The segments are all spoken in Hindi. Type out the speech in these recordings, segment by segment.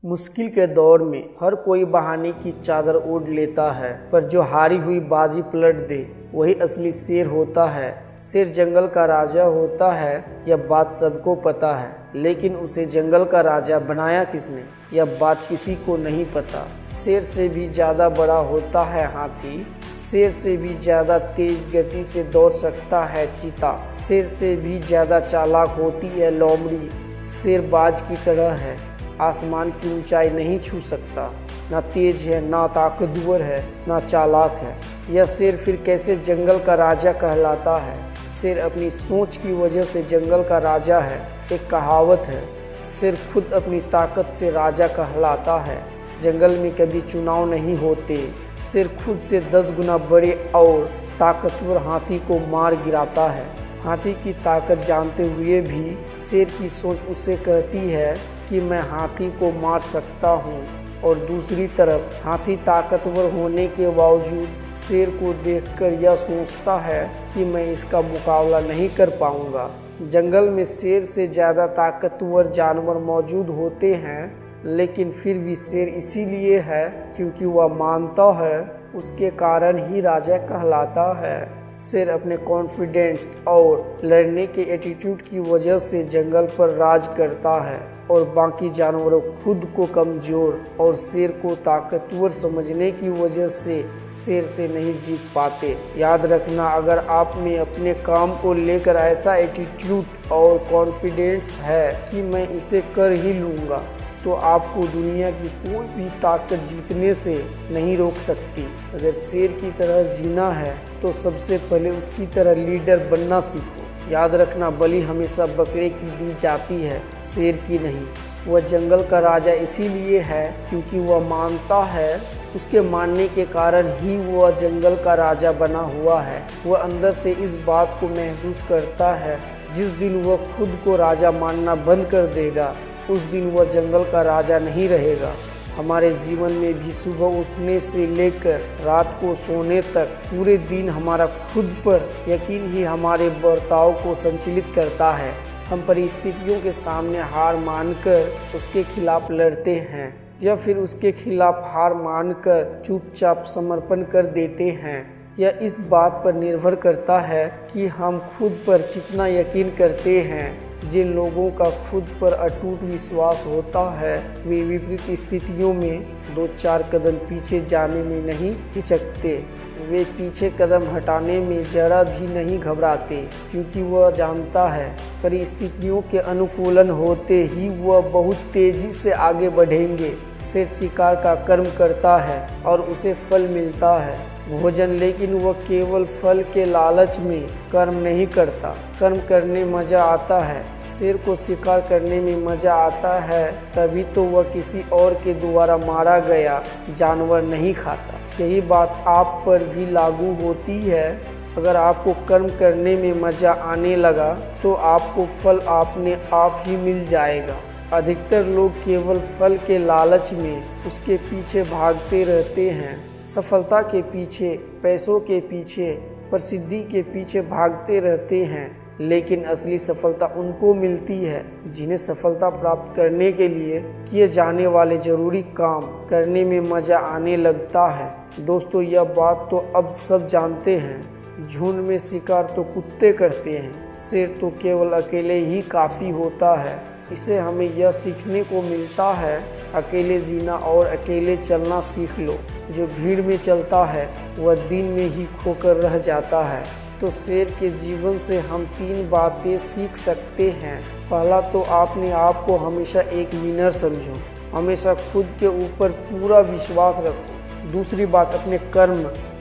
मुश्किल के दौर में हर कोई बहाने की चादर ओढ़ लेता है, पर जो हारी हुई बाजी पलट दे वही असली शेर होता है। शेर जंगल का राजा होता है, यह बात सबको पता है, लेकिन उसे जंगल का राजा बनाया किसने, यह बात किसी को नहीं पता। शेर से भी ज़्यादा बड़ा होता है हाथी, शेर से भी ज़्यादा तेज गति से दौड़ सकता है चीता, शेर से भी ज़्यादा चालाक होती है लोमड़ी। शेर बाज की तरह है, आसमान की ऊंचाई नहीं छू सकता, ना तेज है, ना ताकतवर है, ना चालाक है। यह शेर फिर कैसे जंगल का राजा कहलाता है? शेर अपनी सोच की वजह से जंगल का राजा है। एक कहावत है, शेर खुद अपनी ताकत से राजा कहलाता है। जंगल में कभी चुनाव नहीं होते, शेर खुद से 10 गुना बड़े और ताकतवर हाथी को मार गिराता है। हाथी की ताकत जानते हुए भी शेर की सोच उसे कहती है कि मैं हाथी को मार सकता हूँ, और दूसरी तरफ हाथी ताकतवर होने के बावजूद शेर को देखकर यह सोचता है कि मैं इसका मुकाबला नहीं कर पाऊँगा। जंगल में शेर से ज़्यादा ताकतवर जानवर मौजूद होते हैं, लेकिन फिर भी शेर इसीलिए है क्योंकि वह मानता है उसके कारण ही राजा कहलाता है। शेर अपने कॉन्फिडेंस और लड़ने के एटीट्यूड की वजह से जंगल पर राज करता है, और बाकी जानवरों खुद को कमज़ोर और शेर को ताकतवर समझने की वजह से शेर से नहीं जीत पाते। याद रखना, अगर आप में अपने काम को लेकर ऐसा एटीट्यूड और कॉन्फिडेंस है कि मैं इसे कर ही लूँगा, तो आपको दुनिया की कोई भी ताकत जीतने से नहीं रोक सकती। अगर शेर की तरह जीना है तो सबसे पहले उसकी तरह लीडर बनना सीखो। याद रखना, बलि हमेशा बकरे की दी जाती है, शेर की नहीं। वह जंगल का राजा इसीलिए है क्योंकि वह मानता है, उसके मानने के कारण ही वह जंगल का राजा बना हुआ है। वह अंदर से इस बात को महसूस करता है, जिस दिन वह खुद को राजा मानना बंद कर देगा उस दिन वह जंगल का राजा नहीं रहेगा। हमारे जीवन में भी सुबह उठने से लेकर रात को सोने तक पूरे दिन हमारा खुद पर यकीन ही हमारे बर्ताव को संचालित करता है। हम परिस्थितियों के सामने हार मानकर उसके खिलाफ लड़ते हैं, या फिर उसके खिलाफ हार मानकर चुपचाप समर्पण कर देते हैं। यह इस बात पर निर्भर करता है कि हम खुद पर कितना यकीन करते हैं। जिन लोगों का खुद पर अटूट विश्वास होता है, वे विपरीत स्थितियों में 2-4 कदम पीछे जाने में नहीं हिचकते। वे पीछे कदम हटाने में जरा भी नहीं घबराते, क्योंकि वह जानता है परिस्थितियों के अनुकूलन होते ही वह बहुत तेजी से आगे बढ़ेंगे। शेर शिकार का कर्म करता है और उसे फल मिलता है भोजन, लेकिन वह केवल फल के लालच में कर्म नहीं करता। कर्म करने मज़ा आता है, शेर को शिकार करने में मज़ा आता है, तभी तो वह किसी और के द्वारा मारा गया जानवर नहीं खाता। यही बात आप पर भी लागू होती है। अगर आपको कर्म करने में मज़ा आने लगा तो आपको फल अपने आप ही मिल जाएगा। अधिकतर लोग केवल फल के लालच में उसके पीछे भागते रहते हैं। सफलता के पीछे, पैसों के पीछे, प्रसिद्धि के पीछे भागते रहते हैं, लेकिन असली सफलता उनको मिलती है जिन्हें सफलता प्राप्त करने के लिए किए जाने वाले ज़रूरी काम करने में मज़ा आने लगता है। दोस्तों, यह बात तो अब सब जानते हैं, झुंड में शिकार तो कुत्ते करते हैं, शेर तो केवल अकेले ही काफ़ी होता है। इसे हमें यह सीखने को मिलता है, अकेले जीना और अकेले चलना सीख लो। जो भीड़ में चलता है वह दिन में ही खोकर रह जाता है। तो शेर के जीवन से हम 3 बातें सीख सकते हैं। पहला तो अपने आप को हमेशा एक विनर समझो, हमेशा खुद के ऊपर पूरा विश्वास रखो। दूसरी बात,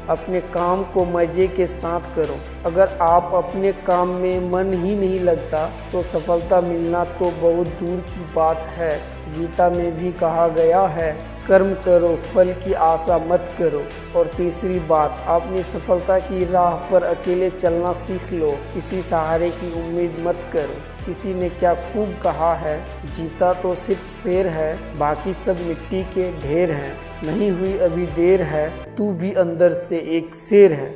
अपने काम को मज़े के साथ करो। अगर आप अपने काम में मन ही नहीं लगता तो सफलता मिलना तो बहुत दूर की बात है। गीता में भी कहा गया है, कर्म करो, फल की आशा मत करो। और तीसरी बात, अपनी सफलता की राह पर अकेले चलना सीख लो, किसी सहारे की उम्मीद मत करो। किसी ने क्या खूब कहा है, जीता तो सिर्फ शेर है, बाकी सब मिट्टी के ढेर हैं। नहीं हुई अभी देर है, तू भी अंदर से एक शेर है।